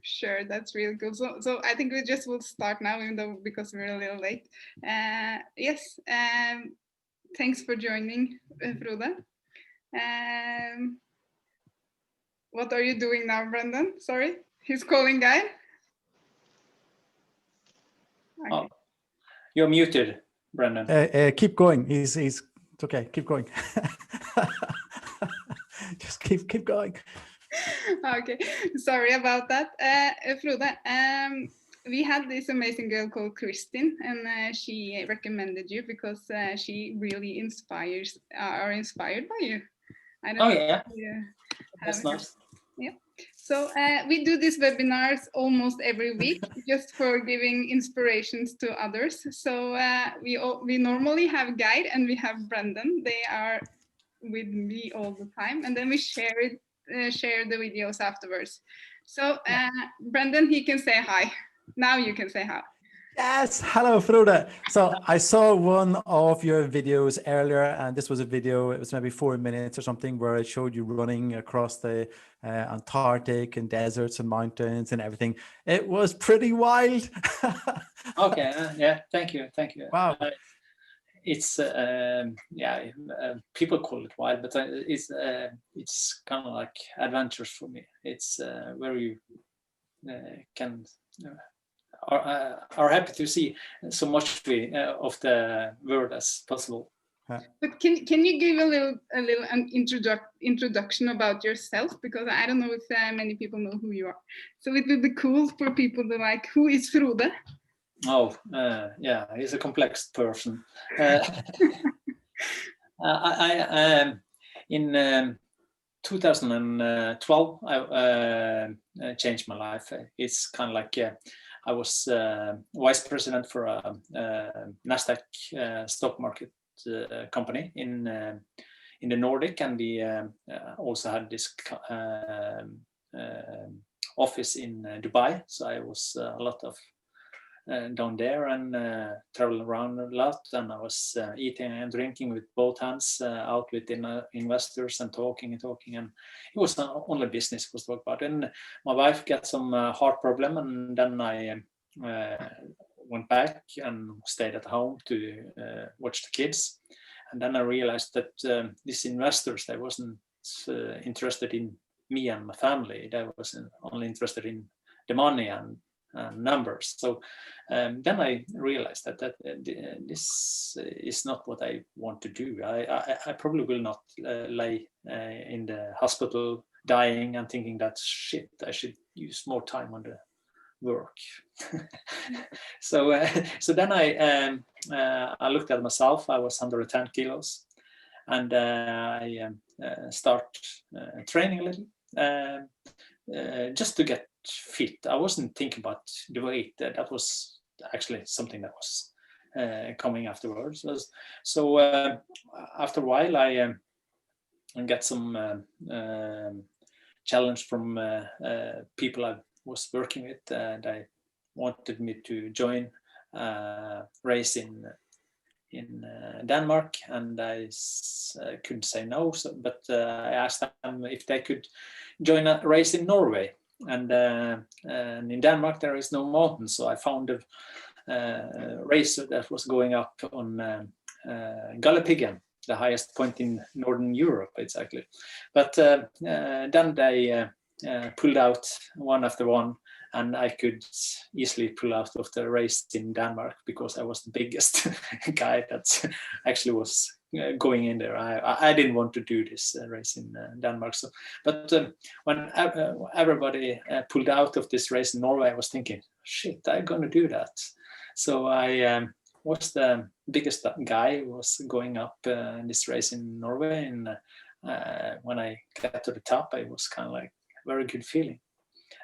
Sure, that's really good. So I think we just will start now, even though because we're a little late. Yes, thanks for joining, Frode. What are you doing now, Brendan? Sorry, he's calling Geir. Okay. Oh, you're muted, Brendan. Keep going. He's it's okay. Keep going. Just keep going. Okay, sorry about that. Frode, we had this amazing girl called Christine, and she recommended you because she really are inspired by you. I don't know. Yeah, Yeah, that's nice. Yeah. So we do these webinars almost every week, just for giving inspirations to others. So we normally have Geir and we have Brendan. They are with me all the time, and then we share the videos afterwards. So Brendan, he can say hi. Now you can say hi. Yes, hello, Frode. So I saw one of your videos earlier, and this was a video, it was maybe 4 minutes or something, where it showed you running across the Antarctic and deserts and mountains and everything. It was pretty wild. Okay, yeah, thank you. Wow. It's people call it wild, but it's kind of like adventures for me. It's where you can are happy to see so much of the world as possible. But can you give a little introduction about yourself, because I don't know if many people know who you are. So it would be cool for people to like, who is Frode? Oh, yeah, he's a complex person. In 2012, I changed my life. It's kind of like I was vice president for a Nasdaq stock market company in the Nordic, and we also had this office in Dubai. So I was a lot of down there and traveling around a lot, and I was eating and drinking with both hands, out with investors and talking, and it was only business was talked about. And my wife got some heart problem, and then I went back and stayed at home to watch the kids. And then I realized that these investors, they wasn't interested in me and my family. They was only interested in the money and numbers. So then I realized that this is not what I want to do. I probably will not lay in the hospital dying and thinking that shit, I should use more time on the work. So then I looked at myself. I was 110 kilos, and I start training a little, just to get fit. I wasn't thinking about the weight. That was actually something that was coming afterwards. So after a while, I got some challenge from people I was working with. They wanted me to join a race in Denmark, and I couldn't say no. But I asked them if they could join a race in Norway. And in Denmark there is no mountains, so I found a race that was going up on Galdhøpiggen, the highest point in Northern Europe, exactly. But then they pulled out one after one, and I could easily pull out of the race in Denmark because I was the biggest guy that actually was going in there. I didn't want to do this race in Denmark. So, but when everybody pulled out of this race in Norway, I was thinking, shit, I'm going to do that. So I was the biggest guy who was going up this race in Norway. And when I got to the top, it was kind of like a very good feeling.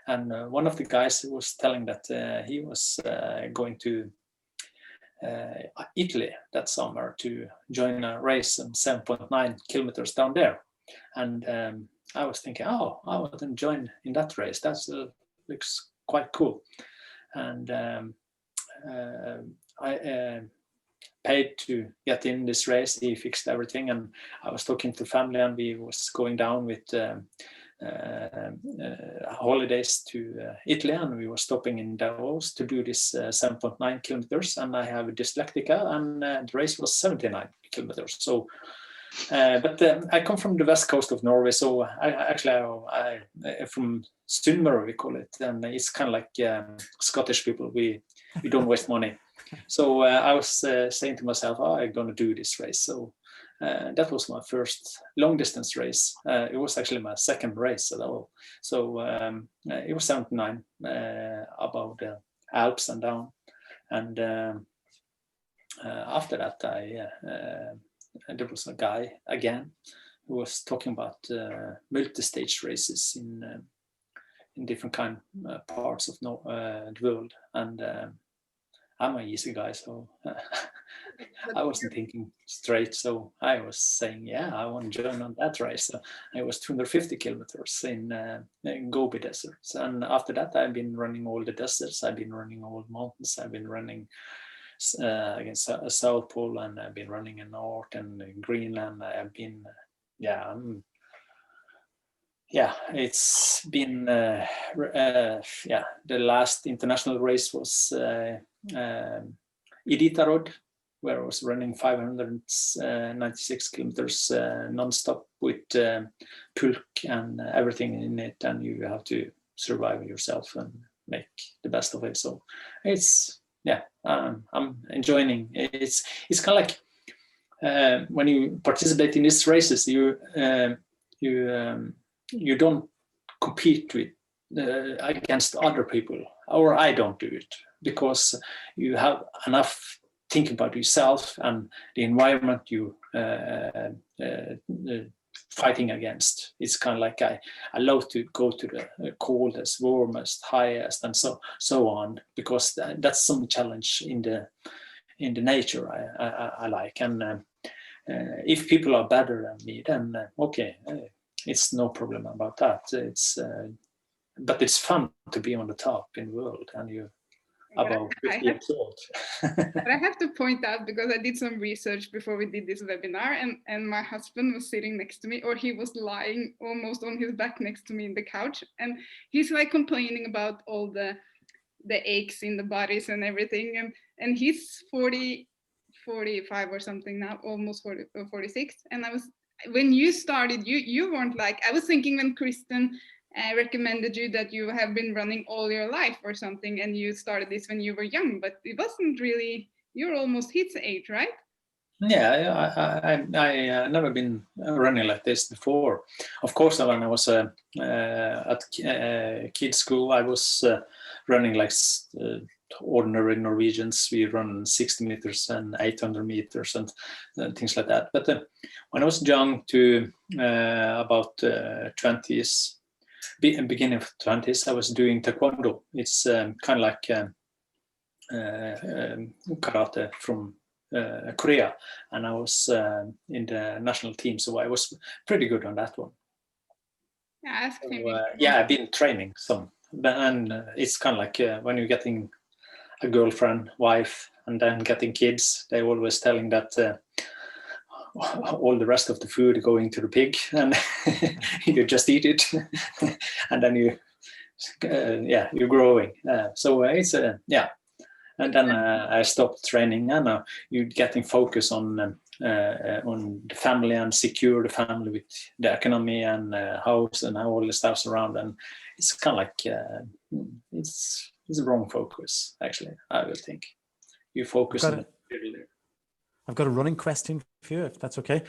And one of the guys was telling that he was going to Italy that summer to join a race on 7.9 kilometers down there. And I was thinking, oh, I want to join in that race. That looks quite cool. And I paid to get in this race. He fixed everything, and I was talking to family, and we was going down with holidays to Italy, and we were stopping in Davos to do this 7.9 kilometers, and I have dyslectica, and the race was 79 kilometers. So, but I come from the west coast of Norway, so I from Sunnmøre, we call it, and it's kind of like Scottish people. We don't waste money. So I was saying to myself, I'm going to do this race. So that was my first long distance race. It was actually my second race at all. So it was 79 above the Alps and down. And after that, there was a guy again who was talking about multi-stage races in different kind of parts of the world. And I'm an easy guy, so I wasn't thinking straight. So I was saying, yeah, I want to join on that race. So it was 250 kilometers in Gobi deserts. And after that, I've been running all the deserts. I've been running all the mountains. I've been running against South Pole, and I've been running in North and in Greenland. I've been, it's been, the last international race was Iditarod, where I was running 596 kilometers non-stop with pulk and everything in it, and you have to survive yourself and make the best of it. So it's, I'm enjoying. It's kind of like when you participate in these races, you don't compete with against other people, or I don't do it, because you have enough think about yourself and the environment you fighting against. It's kind of like I love to go to the coldest, warmest, highest, and so on, because that's some challenge in the nature I like. And if people are better than me, then okay, it's no problem about that. But it's fun to be on the top in the world, and you about 50 years old. But I have to point out, because I did some research before we did this webinar, and my husband was sitting next to me, or he was lying almost on his back next to me in the couch, and he's like complaining about all the aches in the bodies and everything, and he's 45 or something now, almost 40 or 46. And when you started, you weren't like, I was thinking when Kristen recommended you that you have been running all your life or something, and you started this when you were young, but it wasn't really, you're almost his age, right? Yeah, I never been running like this before. Of course, when I was at kids school, I was running like ordinary Norwegians. We run 60 meters and 800 meters and things like that. But when I was young, to about 20s, beginning of 20s, I was doing taekwondo. It's kind of like karate from Korea, and I was in the national team, so I was pretty good on that one. Yeah, I've been training some, and it's kind of like when you're getting a girlfriend, wife, and then getting kids, they're always telling that all the rest of the food going to the pig, and you just eat it, and then you're growing. So it's and then I stopped training, and you're getting focus on the family and secure the family with the economy and house and all the stuff around, and it's kind of like it's a wrong focus, actually. I would think you focus on it. I've got a running question for you, if that's okay.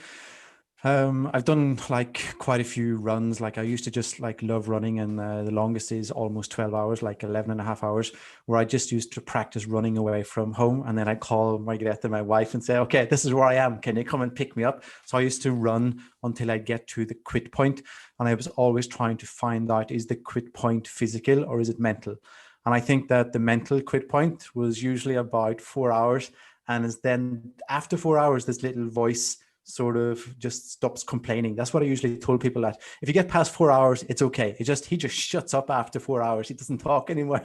I've done like quite a few runs. Like I used to just like love running, and the longest is almost 12 hours, like 11 and a half hours, where I just used to practice running away from home. And then I call Margrethe, my wife, and say, okay, this is where I am. Can you come and pick me up? So I used to run until I get to the quit point. And I was always trying to find out, is the quit point physical or is it mental? And I think that the mental quit point was usually about 4 hours. And it's then after 4 hours, this little voice sort of just stops complaining. That's what I usually told people, that if you get past 4 hours, it's okay. He just shuts up after 4 hours. He doesn't talk anymore.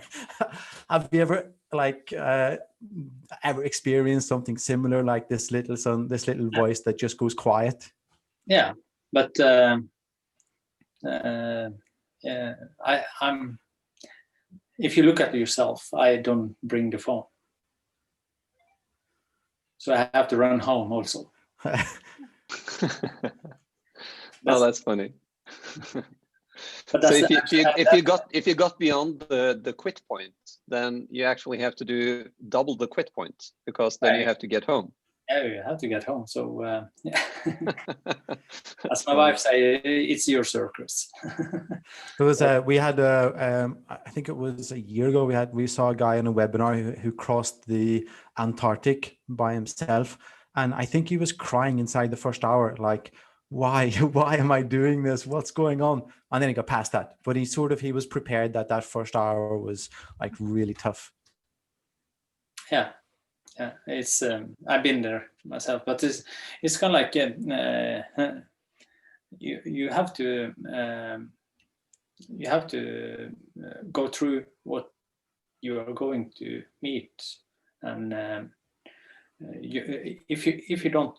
Have you ever ever experienced something similar, like this little voice that just goes quiet? Yeah, but I'm. If you look at yourself, I don't bring the phone, so I have to run home also. Well, that's funny. But So that's if you got beyond the quit point, then you actually have to do double the quit point, because then you have to get home. Yeah, you have to get home. So yeah. As my wife say, it's your circus. It was we had I think it was a year ago, we saw a guy in a webinar who crossed the Antarctic by himself, and I think he was crying inside the first hour, like, why am I doing this, what's going on? And then he got past that, but he was prepared that first hour was like really tough. Yeah, it's I've been there myself, but it's kind of like you have to go through what you are going to meet, and if you don't,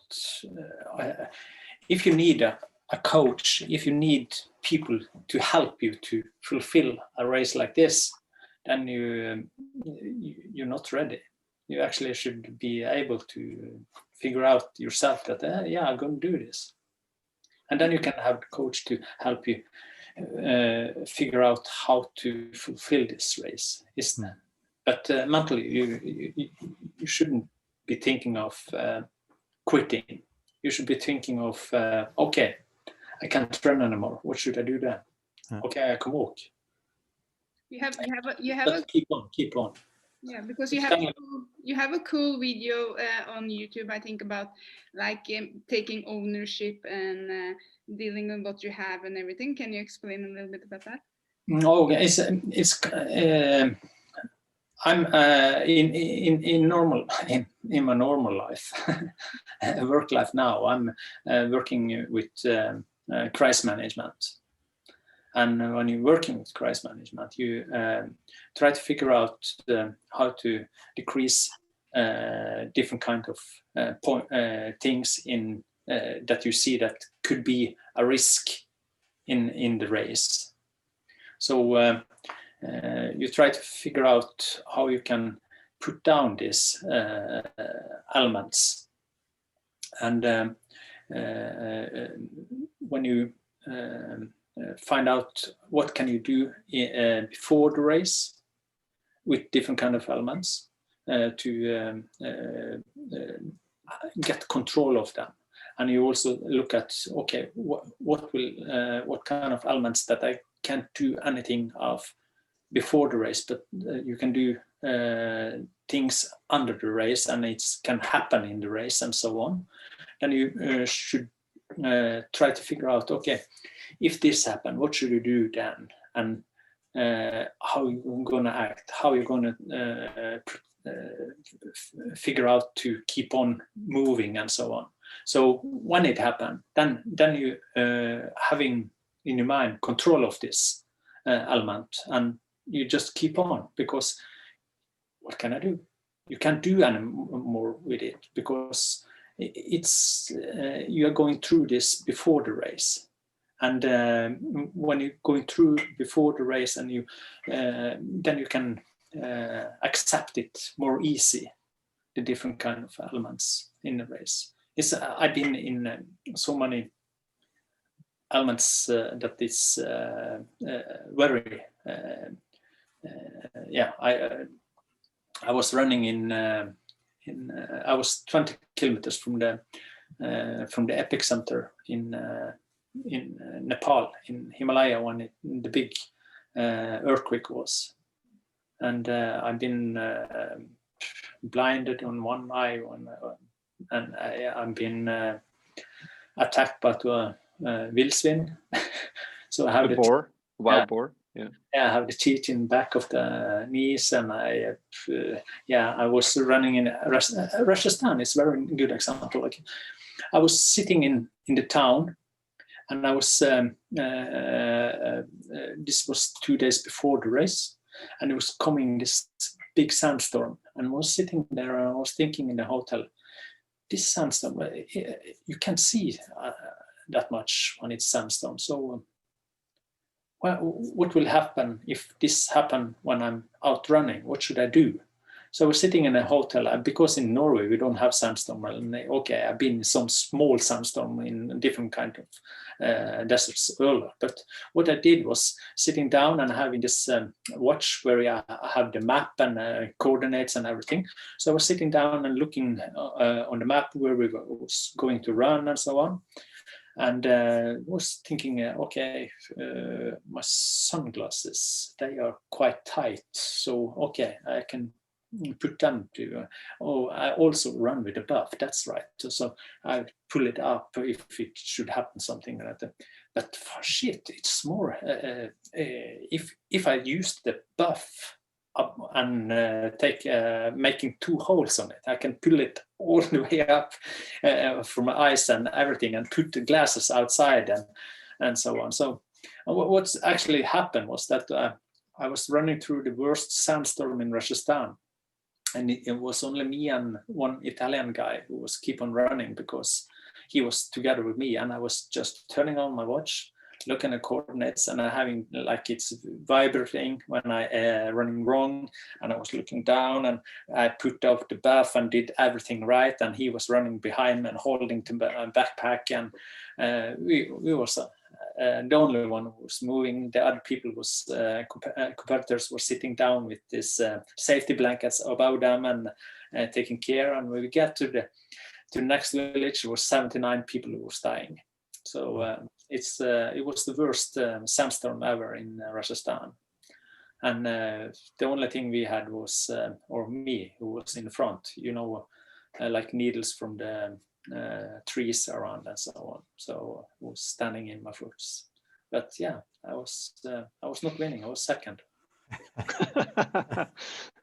if you need a coach, if you need people to help you to fulfill a race like this, then you're not ready. You actually should be able to figure out yourself that yeah, I'm going to do this, and then you can have the coach to help you figure out how to fulfill this race. But mentally, you shouldn't be thinking of quitting. You should be thinking of okay, I can't run anymore. What should I do then? Okay, I can walk. You have But keep on. Yeah, because you have a cool video on YouTube, I think, about like taking ownership and dealing with what you have and everything. Can you explain a little bit about that? Oh, it's I'm in my normal life, work life now. I'm working with crisis management. And when you're working with crisis management, you try to figure out how to decrease different kind of things in that you see that could be a risk in the race. So you try to figure out how you can put down these elements. And when you find out what can you do before the race with different kind of elements to get control of them, and you also look at okay, what kind of elements that I can't do anything of before the race, but you can do things under the race, and it can happen in the race and so on. Then you should try to figure out okay, if this happened, what should you do then? And how you're going to act, how you're going to figure out to keep on moving and so on. So when it happened, then you having in your mind control of this element, and you just keep on, because what can I do? You can't do any more with it, because it's you are going through this before the race. And when you're going through before the race, and you then you can accept it more easy, the different kind of elements in the race. I've been in so many elements that is very I was running in I was 20 kilometers from the epicenter in Nepal, in Himalaya, when the big earthquake was, and I've been blinded on one eye, and I've been attacked by a villsvin. So I have wild boar. Yeah, I have the teeth in the back of the knees, and I was running in Rajasthan. It's a very good example. Like, I was sitting in the town, and I was this was 2 days before the race, and it was coming this big sandstorm, and I was sitting there, and I was thinking in the hotel, this sandstorm, you can't see that much when it's sandstorm. So well, what will happen if this happen when I'm out running? What should I do? So I was sitting in a hotel, because in Norway we don't have sandstorm. Okay, I've been in some small sandstorm in different kind of deserts earlier. But what I did was sitting down and having this watch where I have the map and coordinates and everything. So I was sitting down and looking on the map where we was going to run and so on. And was thinking, okay, my sunglasses, they are quite tight. So, okay, I can put them to, I also run with a buff, that's right. So I pull it up if it should happen something like that. But for shit, it's more, if I use the buff up and making 2 holes on it, I can pull it all the way up from my eyes and everything and put the glasses outside and so on. So what's actually happened was that I was running through the worst sandstorm in Rajasthan. And it was only me and one Italian guy who was keep on running because he was together with me. And I was just turning on my watch, looking at coordinates, and having like it's vibrating when I running wrong. And I was looking down and I put off the buff and did everything right. And he was running behind and holding the backpack. And we was the only one who was moving. The other people was competitors were sitting down with this safety blankets above them and taking care. And when we get to the next village, there was 79 people who was dying. So it was the worst sandstorm ever in Rajasthan. And the only thing we had was, or me, who was in the front, like needles from the trees around and so on. So I was standing in my foots. But yeah, I was not winning. I was second.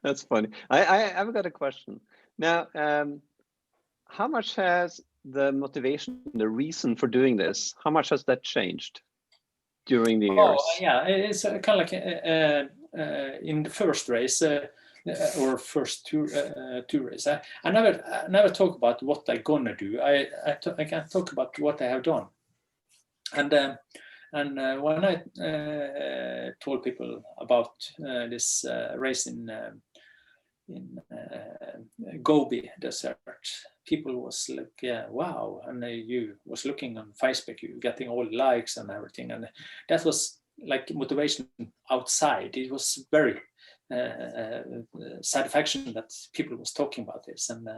That's funny. I've got a question now. How much has the motivation, the reason for doing this, how much has that changed during the years? Oh yeah, it's kind of like in the first race. Or first two races. I never talk about what I'm gonna do. I can talk about what I have done. And when I told people about this race in Gobi Desert, people was like, yeah, wow. And you was looking on Facebook, you getting all likes and everything. And that was like motivation outside. It was very satisfaction that people was talking about this, and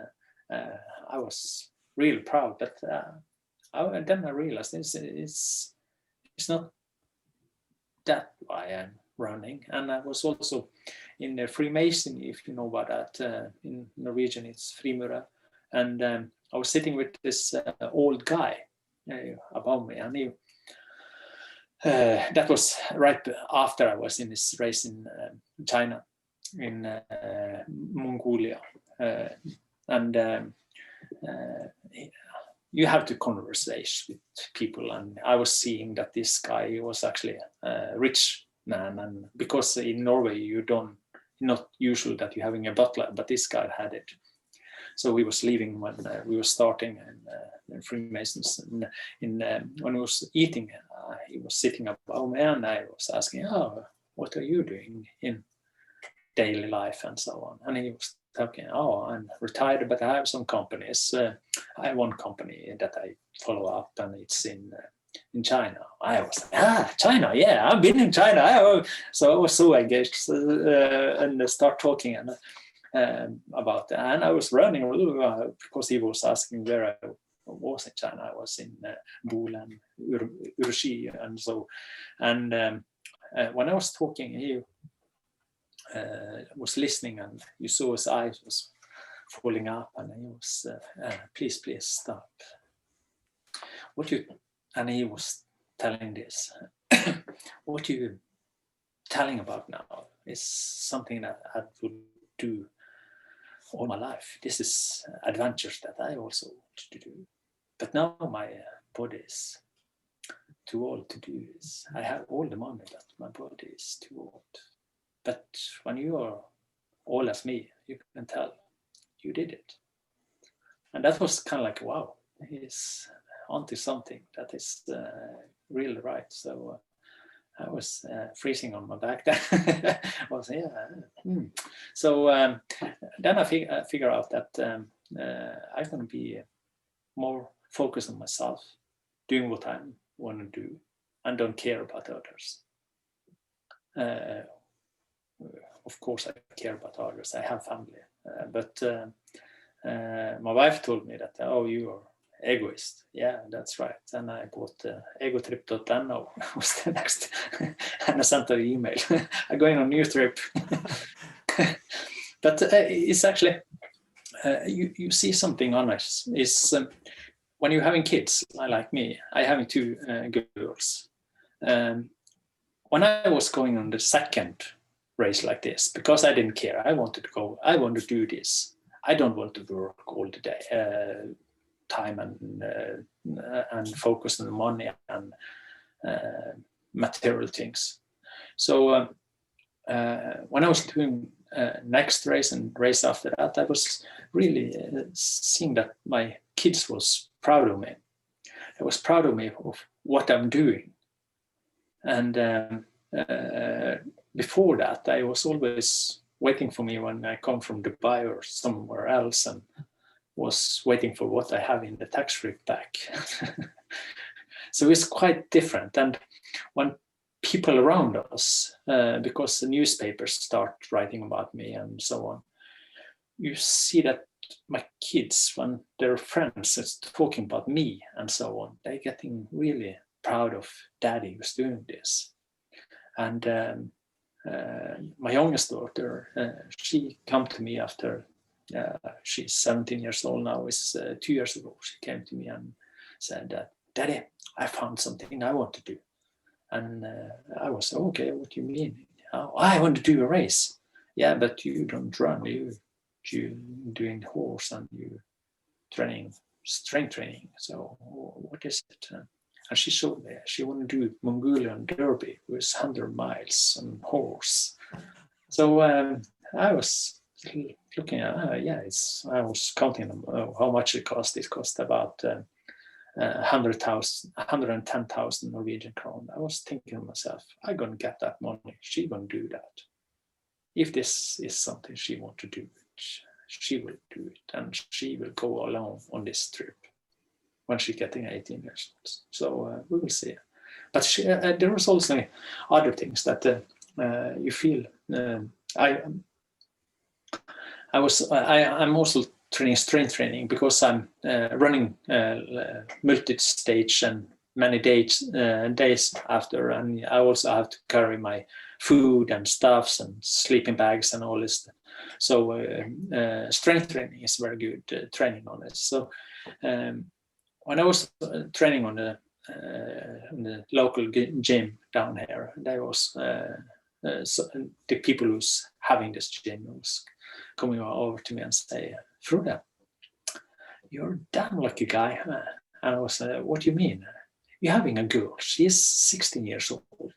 I was really proud. But then I realized it's not that why I'm running. And I was also in the Freemasonry, if you know about that. In Norwegian, it's frimura. And I was sitting with this old guy above me, and he. That was right after I was in this race in China, in Mongolia, and you have to converse with people. And I was seeing that this guy was actually a rich man, and because in Norway you don't, not usual that you're having a butler, but this guy had it. So we was leaving when we were starting in Freemasons. And when we was eating, he was sitting above me, and I was asking, "Oh, what are you doing in daily life and so on?" And he was talking, "Oh, I'm retired, but I have some companies. I have one company that I follow up, and it's in China." I was like, China, yeah, I've been in China. So I was so engaged and start talking about that. And I was running because he was asking where I was in China. I was in Bulan, Urshi, and so. And when I was talking, he was listening, and you saw his eyes was falling up, and he was, please stop. And he was telling this, what you telling about now is something that I would do all my life. This is adventures that I also want to do. But now my body is too old to do this. I have all the money, but my body is too old. But when you are old as me, you can tell you did it. And that was kind of like, wow, he's onto something that is really right. So I was freezing on my back then. I was, So then I figure out that I'm going to be more focused on myself, doing what I want to do, and don't care about others. Of course, I care about others. I have family, but my wife told me that, oh, you are egoist. Yeah, that's right. And I bought egotrip.no was the next, and I sent her an email. I'm going on a new trip. But it's actually, you see something honest is when you're having kids, like me, I having 2 girls. When I was going on the second race like this, because I didn't care, I wanted to go, I want to do this. I don't want to work all the day, time and focus on the money and material things. So when I was doing next race and race after that, I was really seeing that my kids was proud of me. I was proud of me of what I'm doing. And before that, I was always waiting for me when I come from Dubai or somewhere else, and was waiting for what I have in the tax-free pack. So it's quite different. And when people around us, because the newspapers start writing about me and so on, you see that my kids, when their friends are talking about me and so on, they're getting really proud of daddy who's doing this. And my youngest daughter, she come to me after, she's 17 years old now, it's 2 years ago, she came to me and said, Daddy, I found something I want to do. And I was, okay, what do you mean? Oh, I want to do a race. Yeah, but you don't run, you doing horse and you training, strength training. So what is it? And she showed me, she wanted to do Mongolian Derby with 100 miles on horse. So I was looking at, I was counting how much it cost. It cost about 110,000 Norwegian krone. I was thinking to myself, I'm going to get that money. She's going to do that. If this is something she wants to do, she will do it. And she will go along on this trip when she's getting 18 years old. So we will see. But there was also other things that you feel. I'm also training strength training because I'm running multi-stage and many days after, and I also have to carry my food and stuffs and sleeping bags and all this. So strength training is very good training on it. So when I was training on the local gym down here, there was so the people who's having this gym was coming over to me and say, Frode, you're damn lucky guy. And I was, what do you mean? You're having a girl, she's 16 years old,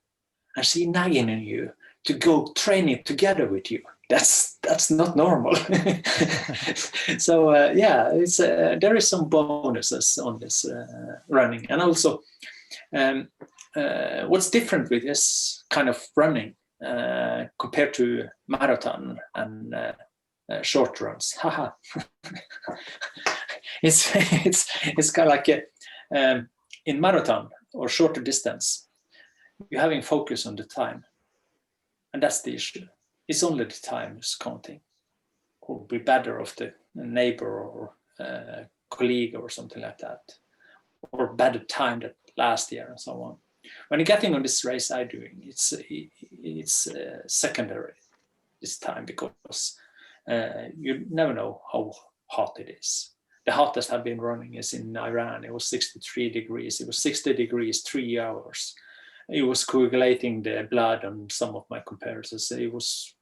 and she's nagging on you to go training together with you. That's not normal. So it's there is some bonuses on this running, and also what's different with this kind of running compared to marathon and short runs. Haha. It's kind of like in marathon or shorter distance, you're having focus on the time, and that's the issue. It's only the time is counting, or be better of the neighbor or colleague or something like that, or better time that last year and so on. When you're getting on this race I'm doing, it's secondary this time, because you never know how hot it is. The hottest I've been running is in Iran. It was 63 degrees. It was 60 degrees, 3 hours. It was coagulating the blood on some of my competitors. It was,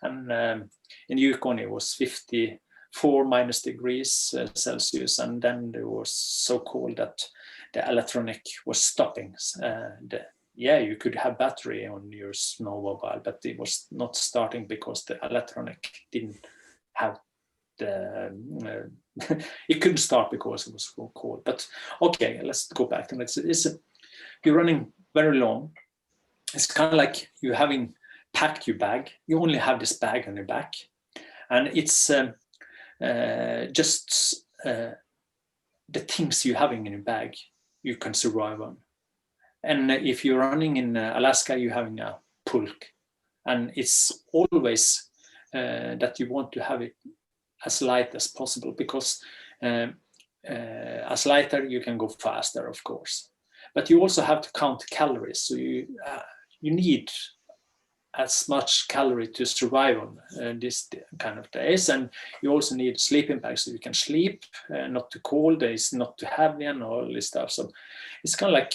and in Yukon it was 54 minus degrees Celsius, and then it was so cold that the electronic was stopping. You could have battery on your snowmobile, but it was not starting because the electronic didn't have it couldn't start because it was so cold. But okay, let's go back. And you're running very long. It's kind of like you having packed your bag. You only have this bag on your back, and it's just the things you're having in your bag you can survive on. And if you're running in Alaska, you're having a pulk, and it's always that you want to have it as light as possible, because as lighter you can go faster, of course, but you also have to count calories. So you need as much calorie to survive on this kind of days, and you also need a sleeping bag so you can sleep, not too cold, it's not too heavy, and all this stuff. So it's kind of like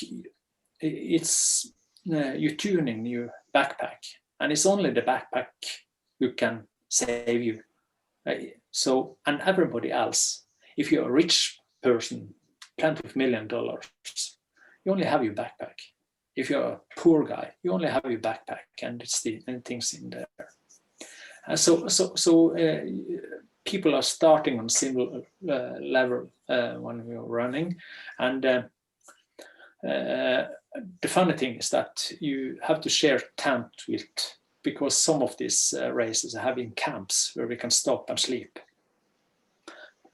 it's you tune in your backpack, and it's only the backpack who can save you. So, and everybody else, if you're a rich person, plenty of $1 million, you only have your backpack. If you're a poor guy, you only have your backpack and it's the things in there. So people are starting on similar level when we are running, and the funny thing is that you have to share tent with, because some of these races are having camps where we can stop and sleep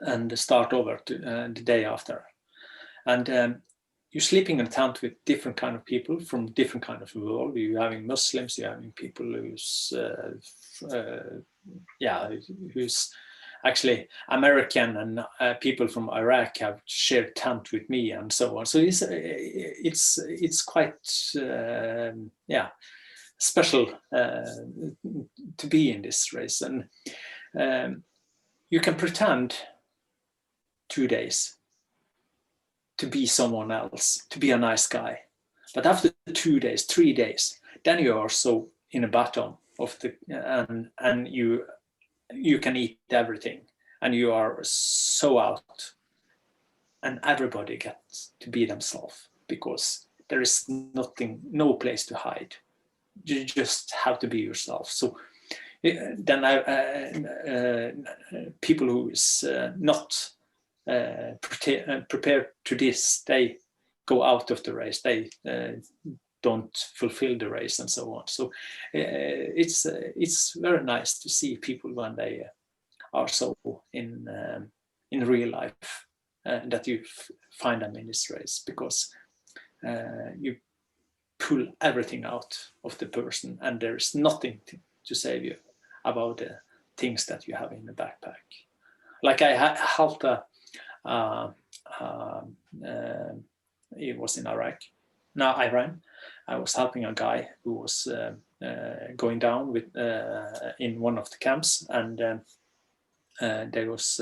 and start over to the day after. And you're sleeping in a tent with different kind of people from different kind of world. You're having Muslims, you're having people who's actually American, and people from Iraq have shared tent with me, and so on. So it's quite special to be in this race, and you can pretend 2 days to be someone else, to be a nice guy, but after 2 days, 3 days, then you are so in the bottom of the and you can eat everything, and you are so out, and everybody gets to be themselves, because there is no place to hide. You just have to be yourself. So then people who is not prepared to this, they go out of the race, they don't fulfill the race, and so on. So it's very nice to see people when they are so in real life, that you find them in this race, because you pull everything out of the person, and there is nothing to save you about the things that you have in the backpack. Like I helped it was in Iran. I was helping a guy who was going down with in one of the camps, and they was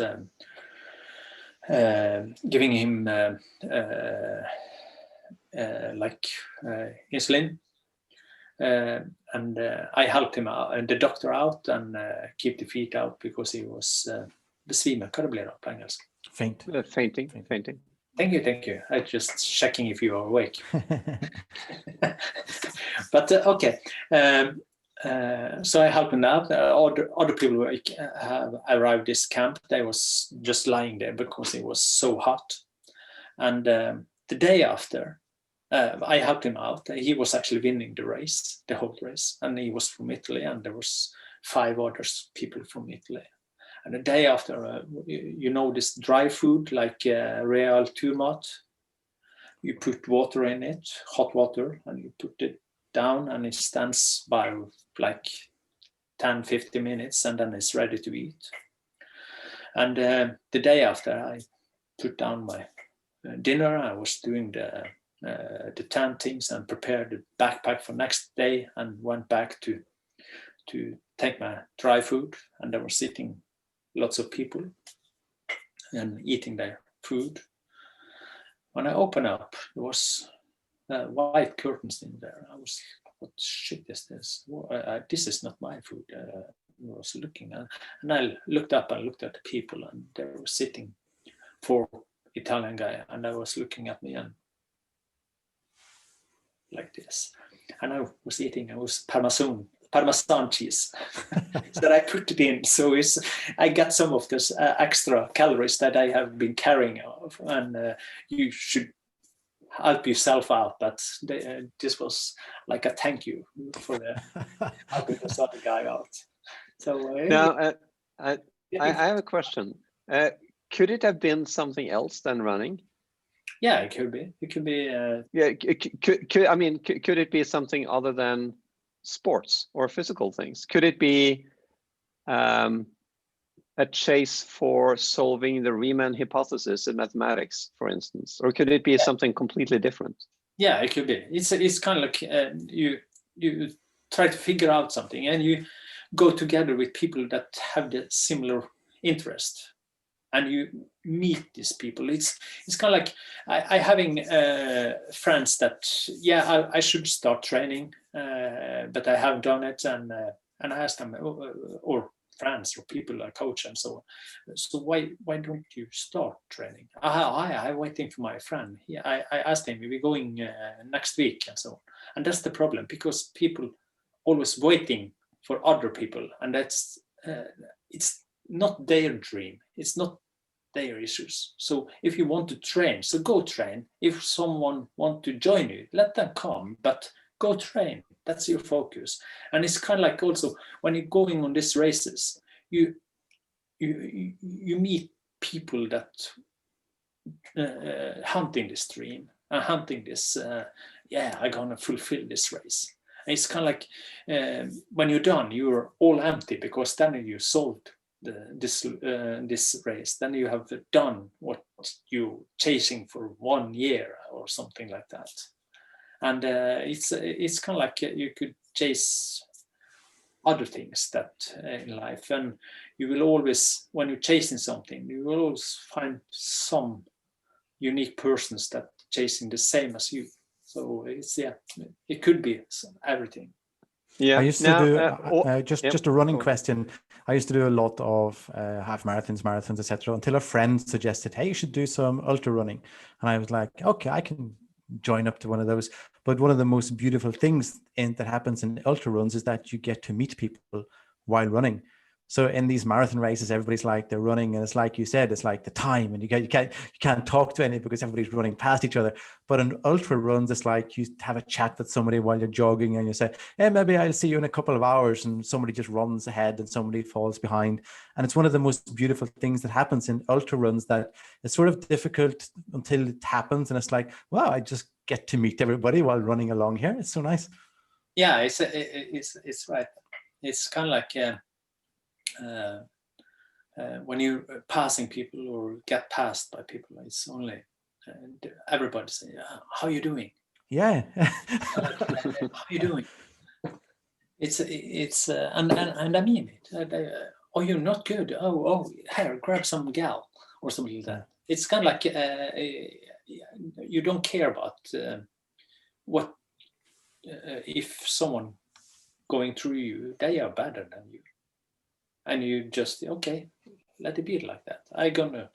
giving him insulin, and I helped him out, and the doctor out, and keep the feet out, because he was besvimer. Hva det blir da på engelsk? Faint. Fainting. Thank you. I'm just checking if you are awake. But okay. So I helped him out. Other people who have arrived this camp, they was just lying there because it was so hot. And the day after, I helped him out. He was actually winning the race, the whole race, and he was from Italy, and there was 5 other people from Italy. And the day after, this dry food like Real Tomat, you put water in it, hot water, and you put it down, and it stands by like 10-15 minutes, and then it's ready to eat. And the day after, I put down my dinner. I was doing the tent things and prepared the backpack for next day, and went back to take my dry food, and there were sitting lots of people and eating their food. When I opened up, there was white curtains in there. I was, what shit is this? This is not my food. I was looking, and I looked up and looked at the people, and they were sitting 4 Italian guys, and I was looking at me and like this. And I was eating, it was Parmesan cheese. So I put it in. So I got some of this extra calories that I have been carrying off. And you should help yourself out, but this was like a thank you for the helping this other guy out. So now I have a question. Could it have been something else than running? yeah, it could be. It could be. Yeah, could it be something other than sports or physical things? Could it be a chase for solving the Riemann hypothesis in mathematics, for instance, or could it be something completely different? Yeah, it could be. It's kind of like you try to figure out something, and you go together with people that have the similar interest, and you meet these people. It's kind of like I having friends that I should start training, but I haven't done it, and I asked them or friends or people I coach and so on. So why don't you start training? I'm waiting for my friend. I asked him, we're going next week and so on. And that's the problem, because people always waiting for other people, and that's it's not their dream. It's not their issues. So if you want to train, so go train. If someone want to join you, let them come, but go train. That's your focus. And it's kind of like also when you're going on these races, you meet people that hunting this dream and hunting this. I'm gonna fulfill this race. And it's kind of like when you're done, you're all empty, because then you solved this race. Then you have done what you're chasing for 1 year or something like that. And it's kind of like you could chase other things that in life, and you will always, when you're chasing something, you will always find some unique persons that chasing the same as you. So it could be everything. Yeah. I used to do just a running question. I used to do a lot of half marathons, etc. Until a friend suggested, "Hey, you should do some ultra running," and I was like, "Okay, I can join up to one of those." But one of the most beautiful things that happens in ultra runs is that you get to meet people while running. So in these marathon races, everybody's like they're running, and it's like you said, it's like the time, and you can't talk to anyone because everybody's running past each other. But in ultra runs, it's like you have a chat with somebody while you're jogging, and you say, "Hey, maybe I'll see you in a couple of hours," and somebody just runs ahead and somebody falls behind. And it's one of the most beautiful things that happens in ultra runs, that it's sort of difficult until it happens, and it's like, wow, I just get to meet everybody while running along here. It's so nice. Yeah, it's right. It's kind of like when you're passing people or get passed by people, it's only everybody say, "How you doing?" Yeah. How you doing? It's and I mean it. Oh, you're not good. Oh, here, grab some gal or something like that. It's kind of like you don't care about what if someone going through you, they are better than you, and you just let it be like that. I'm gonna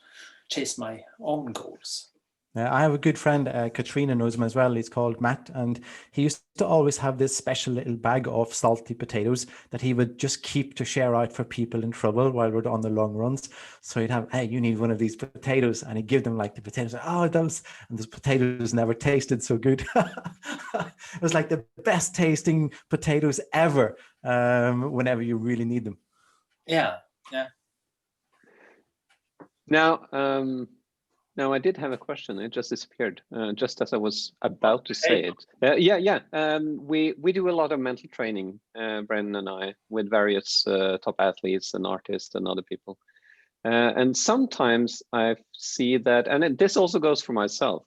chase my own goals. I have a good friend, Cathrine knows him as well. He's called Matt, and he used to always have this special little bag of salty potatoes that he would just keep to share out for people in trouble while we're on the long runs. So he'd have, "Hey, you need one of these potatoes," and he'd give them like the potatoes. "Oh, those," and those potatoes never tasted so good. It was like the best tasting potatoes ever. Whenever you really need them. Yeah. Now I did have a question. It just disappeared just as I was about to say it. We do a lot of mental training, Brendan and I, with various top athletes and artists and other people. And sometimes I see that, and this also goes for myself.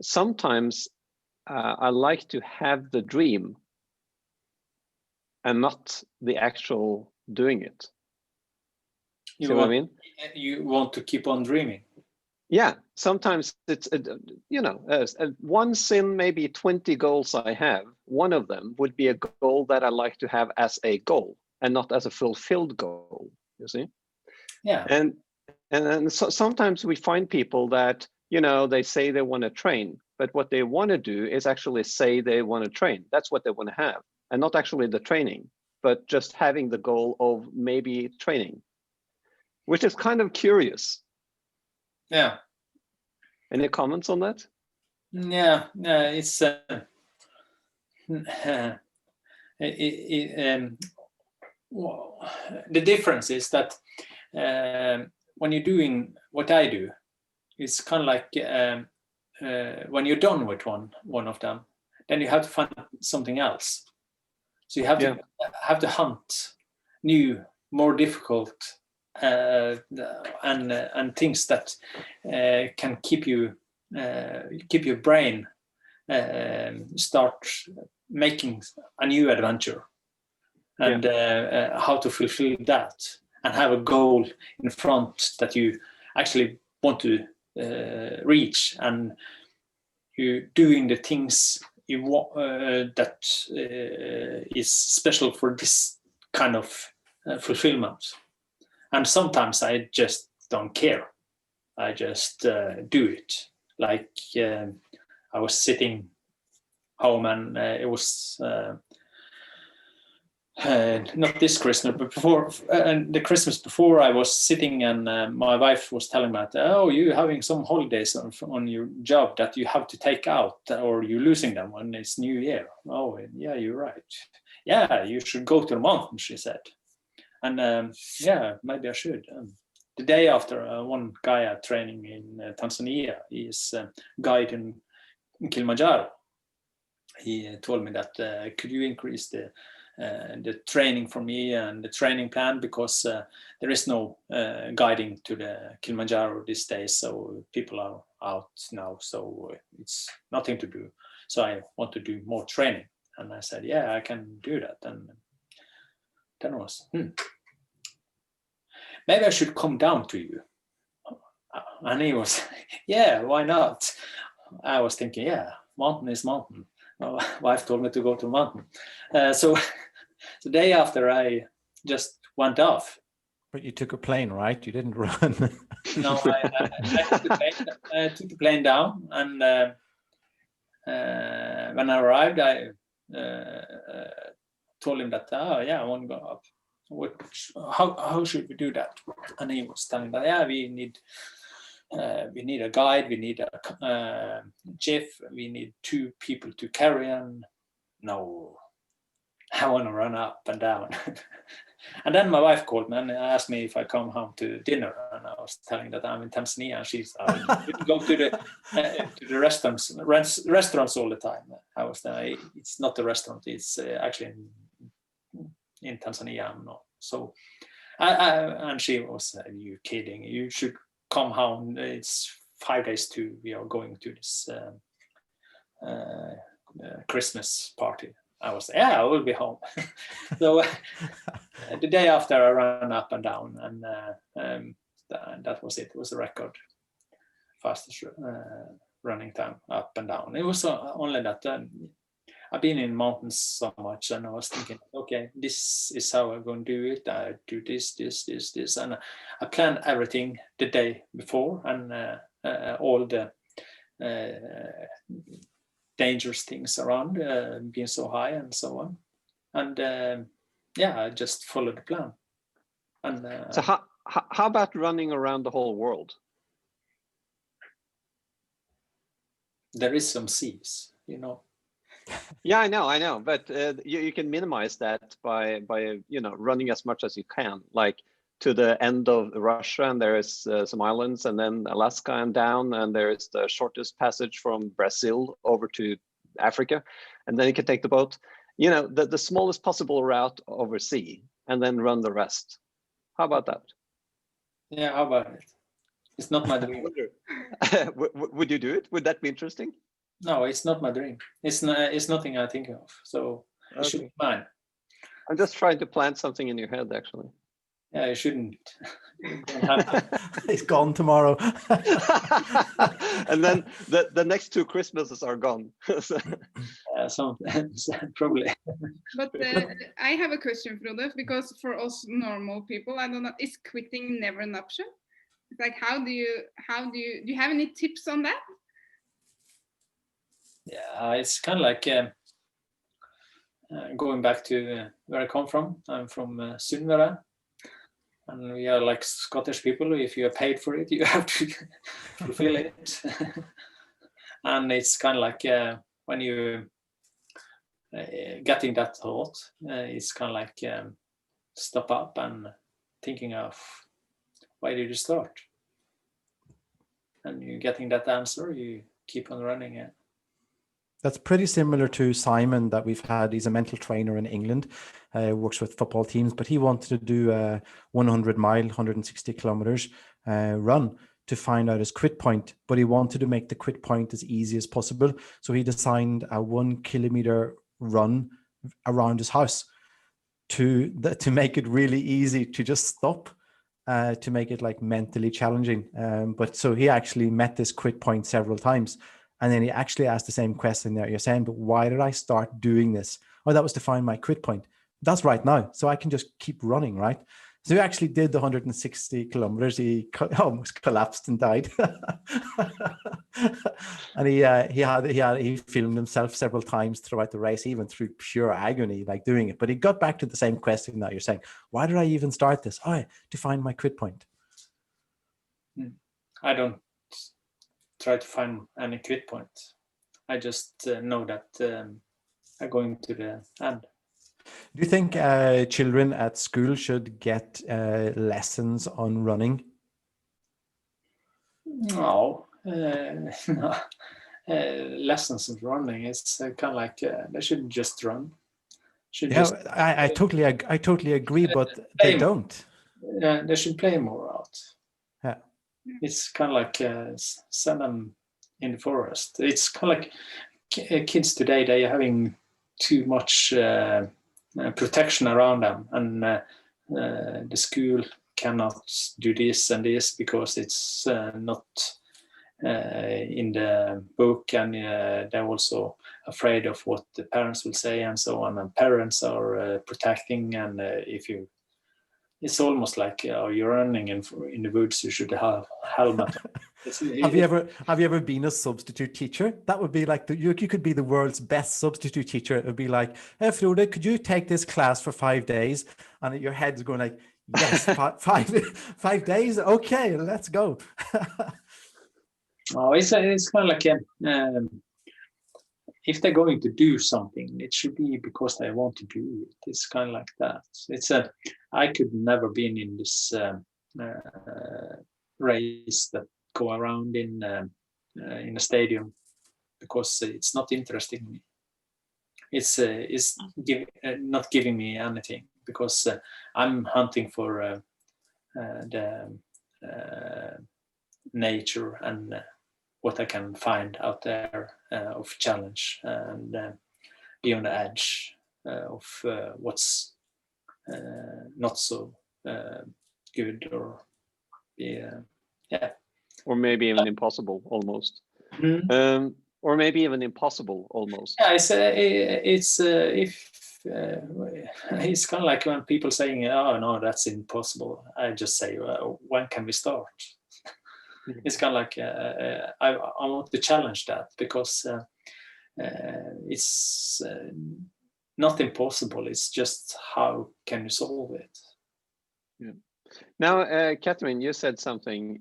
Sometimes I like to have the dream and not the actual doing it. See what I mean? You want to keep on dreaming. Yeah, sometimes it's, once in maybe 20 goals I have, one of them would be a goal that I like to have as a goal and not as a fulfilled goal, you see? Yeah. And then sometimes we find people that, they say they want to train, but what they want to do is actually say they want to train. That's what they want to have, and not actually the training, but just having the goal of maybe training, which is kind of curious. Yeah. Any comments on that? Yeah, it's the difference is that when you're doing what I do, it's kind of like when you're done with one of them, then you have to find something else. So you have to hunt new, more difficult and things that can keep your brain start making a new adventure, and how to fulfill that and have a goal in front that you actually want to reach, and you doing the things you want that is special for this kind of fulfillment. And sometimes I just don't care. I just do it. Like I was sitting home, and it was not this Christmas, but before, and the Christmas before, I was sitting, and my wife was telling me that, oh, you're having some holidays on your job that you have to take out, or you're losing them when it's New Year. Oh, yeah, you're right. Yeah, you should go to the mountain, she said. And yeah, maybe I should. The day after, one guy training in Tanzania, he is guide in Kilimanjaro. He told me that could you increase the training for me and the training plan, because there is no guiding to the Kilimanjaro these days, so people are out now, so it's nothing to do. So I want to do more training, and I said, yeah, I can do that. And then I was, maybe I should come down to you. And he was, yeah, why not? I was thinking, yeah, mountain is mountain. My wife told me to go to the mountain. So the day after, I just went off. But you took a plane, right? You didn't run. No, I took the plane down, and when I arrived, I told him that, yeah, I want to go up. How should we do that? And he was telling that, yeah, we need a guide, we need a chief, we need 2 people to carry. And no, I want to run up and down. And then my wife called me and asked me if I come home to dinner, and I was telling that I'm in Tanzania, and she's go to the restaurants all the time. I was there. It's not a restaurant. It's actually in Tanzania. I'm not. So, and she was, are you kidding? You should come home. It's 5 days to we are going to this Christmas party. I was, yeah, I will be home. So the day after, I ran up and down, and that was it. It was a record fastest running time up and down. It was only that I've been in mountains so much, and I was thinking, okay, this is how I'm going to do it. I do this, and I plan everything the day before, and all the dangerous things around being so high and so on. And yeah, I just followed the plan. And so how about running around the whole world? There is some seas, you know. Yeah, I know, but you can minimize that by running as much as you can, like to the end of Russia, and there is some islands, and then Alaska and down, and there is the shortest passage from Brazil over to Africa, and then you can take the boat, the smallest possible route over sea, and then run the rest. How about that? Yeah, how about it? It's not my dream. Would you do it? Would that be interesting? No, it's not my dream. It's nothing I think of. So it should be mine. I'm just trying to plant something in your head, actually. Yeah, you shouldn't. It's gone tomorrow. And then the next 2 Christmases are gone. Probably. But I have a question, Frode, because for us normal people, I don't know, is quitting never an option? It's like, do you have any tips on that? Yeah, it's kind of like going back to where I come from. I'm from Sunnmøre, and we are like Scottish people. If you are paid for it, you have to fulfill it. And it's kind of like when you getting that thought, it's kind of like stop up and thinking of why did you start? And you're getting that answer, you keep on running it. That's pretty similar to Simon that we've had. He's a mental trainer in England, works with football teams, but he wanted to do a 100-mile, 160 kilometers run to find out his quit point, but he wanted to make the quit point as easy as possible. So he designed a 1 kilometer run around his house to make it really easy to just stop, to make it like mentally challenging. But so he actually met this quit point several times. And then he actually asked the same question that you're saying, but why did I start doing this? Oh, that was to find my quit point. That's right now. So I can just keep running, right? So he actually did the 160 kilometers. He almost collapsed and died. And he filmed himself several times throughout the race, even through pure agony, like doing it. But he got back to the same question that you're saying. Why did I even start this? Oh, to find my quit point. I don't try to find any quit point. I just know that I'm going to the end. Do you think children at school should get lessons on running? No, no. Lessons in running. It's kind of like they shouldn't just run. I totally agree, but they don't. They should play more out. Yeah. It's kind of like send them in the forest. It's kind of like kids today, they are having too much protection around them, and the school cannot do this and this because it's not in the book, and they're also afraid of what the parents will say and so on, and parents are protecting, and if you it's almost like you're running in the woods, you should have helmet. Have you ever been a substitute teacher? That would be like you could be the world's best substitute teacher. It would be like, hey, Frode, could you take this class for 5 days? And your head's going like, yes, 5 days. Okay, let's go. Oh, it's kind of like if they're going to do something, it should be because they want to do it. It's kind of like that. I could never been in this race that go around in a stadium because it's not interesting me. It's not giving me anything because I'm hunting for the nature and what I can find out there of challenge and be on the edge of what's not so good or or maybe even impossible almost. Or maybe even impossible almost. Yeah, it's kind of like when people saying, "Oh no, that's impossible." I just say, well, "When can we start?" It's kind of like I want to challenge that because it's not impossible. It's just how can you solve it? Yeah. Now, Cathrine, you said something.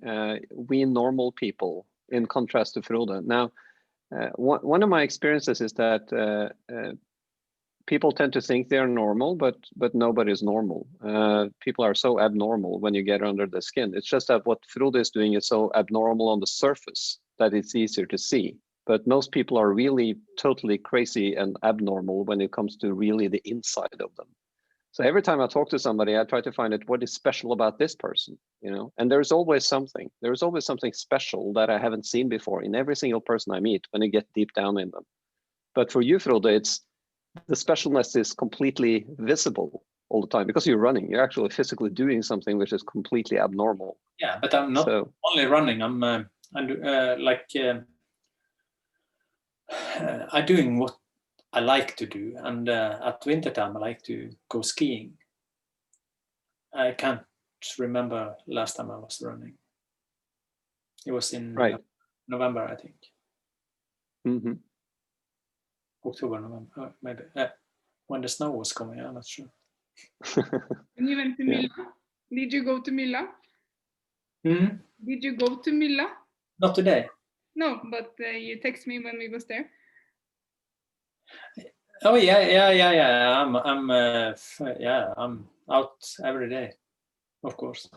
We normal people, in contrast to Frode. Now, one of my experiences is that people tend to think they're normal, but nobody's normal. People are so abnormal when you get under the skin. It's just that what Frode is doing is so abnormal on the surface that it's easier to see. But most people are really totally crazy and abnormal when it comes to really the inside of them. So every time I talk to somebody, I try to find out what is special about this person, you know. And there's always something. There's always something special that I haven't seen before in every single person I meet when I get deep down in them. But for you, Frode, the specialness is completely visible all the time because you're running. You're actually physically doing something which is completely abnormal. Yeah, but I'm not only running. I'm doing what I like to do, and at winter time I like to go skiing. I can't remember last time I was running. It was in November, I think. Mm-hmm. October, November, maybe. When the snow was coming, I'm not sure. And you went to Milla? Did you go to Milla? Mm-hmm. Did you go to Milla? Not today. No, but you text me when we was there. Oh yeah. I'm out every day, of course.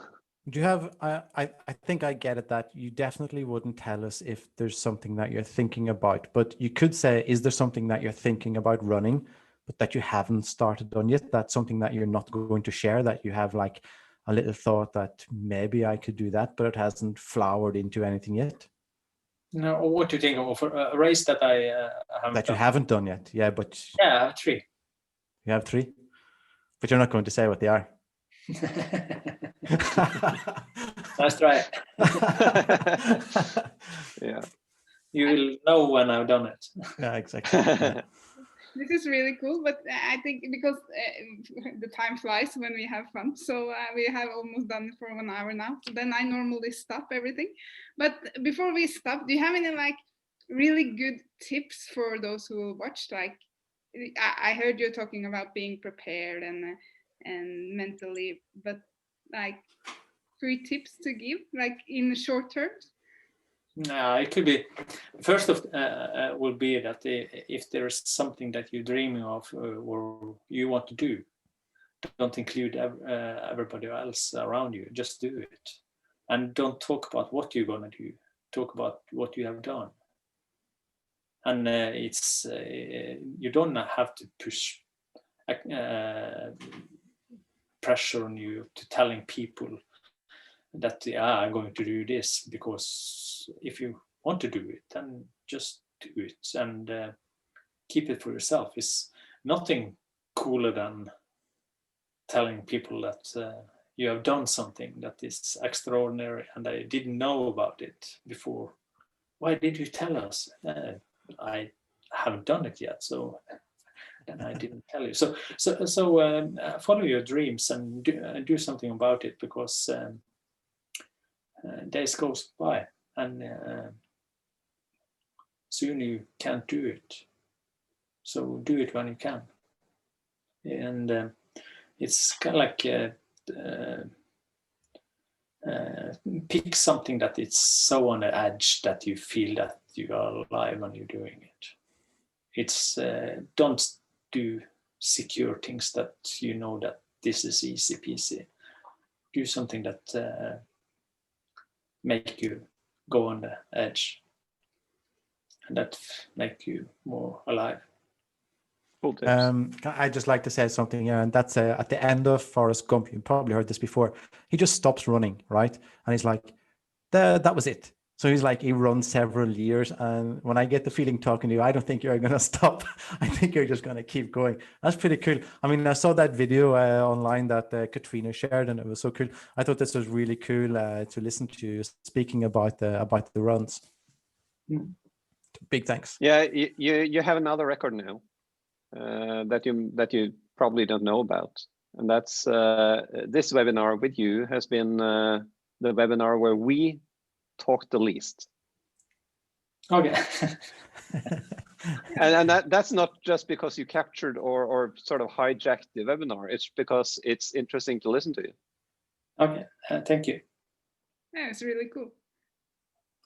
Do you have, I think I get it that you definitely wouldn't tell us if there's something that you're thinking about, but you could say, is there something that you're thinking about running, but that you haven't started on yet? That's something that you're not going to share, that you have like a little thought that maybe I could do that, but it hasn't flowered into anything yet? No, what do you think of a race that I haven't That you done? haven't done yet. Yeah, but Yeah, I have 3. you have 3, but you're not going to say what they are. Nice try. Yeah. You will know when I've done it. Yeah, exactly. Yeah. This is really cool, but I think because the time flies when we have fun, so we have almost done it for 1 hour now. So then I normally stop everything. But before we stop, do you have any like really good tips for those who will watch? Like I heard you talking about being prepared and mentally, but like 3 tips to give, like in short terms. No, it could be first of will be that if there is something that you're dreaming of or you want to do, don't include everybody else around you. Just do it, and don't talk about what you're gonna do. Talk about what you have done. And it's you don't have to push pressure on you to telling people that I'm going to do this, because if you want to do it, then just do it and keep it for yourself. It's nothing cooler than telling people that you have done something that is extraordinary and I didn't know about it before. Why did you tell us? I haven't done it yet, so and I didn't tell you. So follow your dreams and do something about it, because days goes by and soon you can't do it. So do it when you can. And it's kind of like pick something that it's so on the edge that you feel that you are alive when you're doing it. It's don't do secure things that you know that this is easy peasy. Do something that make you go on the edge, and that make you more alive. Cool tips. I just like to say something here, and that's at the end of Forrest Gump. You probably heard this before. He just stops running, right? And he's like, that was it. So he's like, he runs several years. And when I get the feeling talking to you, I don't think you're going to stop. I think you're just going to keep going. That's pretty cool. I mean, I saw that video online that Cathrine shared, and it was so cool. I thought this was really cool to listen to you speaking about the runs. Big thanks. Yeah, you have another record now that you probably don't know about, and that's this webinar with you has been the webinar where we talked the least. Okay. and that's not just because you captured or sort of hijacked the webinar. It's because it's interesting to listen to you. Okay, thank you. Yeah, it's really cool.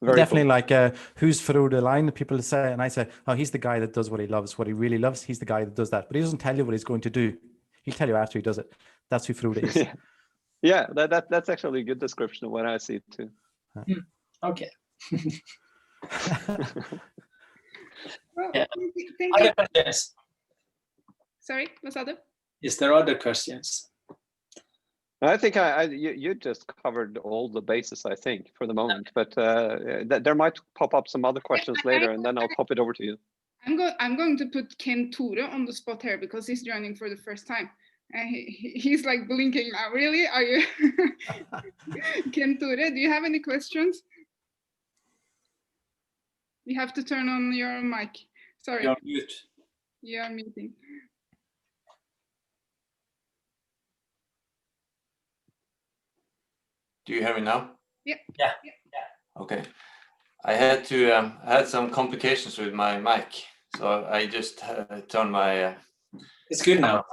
Very definitely cool. Like who's Frode Lein? People say, and I say, oh, he's the guy that does what he loves, what he really loves. He's the guy that does that, but he doesn't tell you what he's going to do. He'll tell you after he does it. That's who Frode is. Yeah, that's actually a good description of what I see too. Okay. Well, Yeah. thank Other you. questions? Sorry, what's other? Is there other questions? I think you just covered all the bases, I think, for the moment. But there might pop up some other questions later, and then I'll pop it over to you. I'm going to put Ken Tore on the spot here because he's joining for the first time. He's like blinking now. Really? Are you? Ken Tore, do you have any questions? You have to turn on your mic. Sorry. You're on mute. You are muting. Do you hear me now? Yeah. Yeah. Okay. I had to I had some complications with my mic, so I just turned my. It's good now.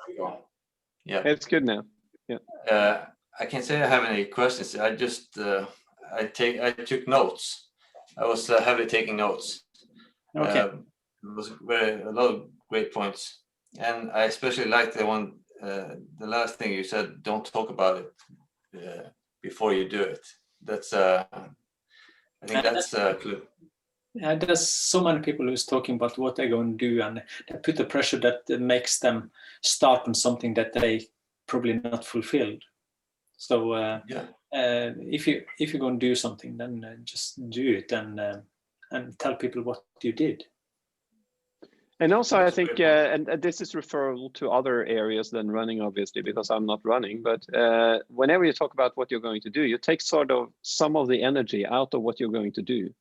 Yeah. It's good now. Yeah. I can't say I have any questions. I just I took notes, I was heavily taking notes. Okay. It was a lot of great points, and I especially liked the one, the last thing you said. Don't talk about it before you do it. That's I think that's a clue. Yeah, there's so many people who's talking about what they're going to do, and they put the pressure that makes them start on something that they probably not fulfilled. So if you're going to do something, then just do it and tell people what you did. And also, I think, and this is referable to other areas than running, obviously, because I'm not running. But whenever you talk about what you're going to do, you take sort of some of the energy out of what you're going to do,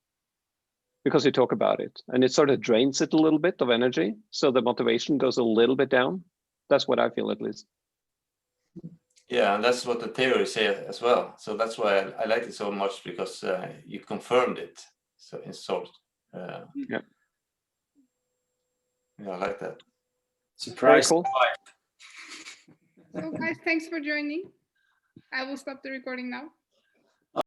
because you talk about it, and it sort of drains it a little bit of energy. So the motivation goes a little bit down. That's what I feel, at least. Yeah, and that's what the theory says as well. So that's why I liked it so much, because you confirmed it. So in sort. Yeah. Yeah, I like that. Surprise. Very cool. So guys, thanks for joining. I will stop the recording now.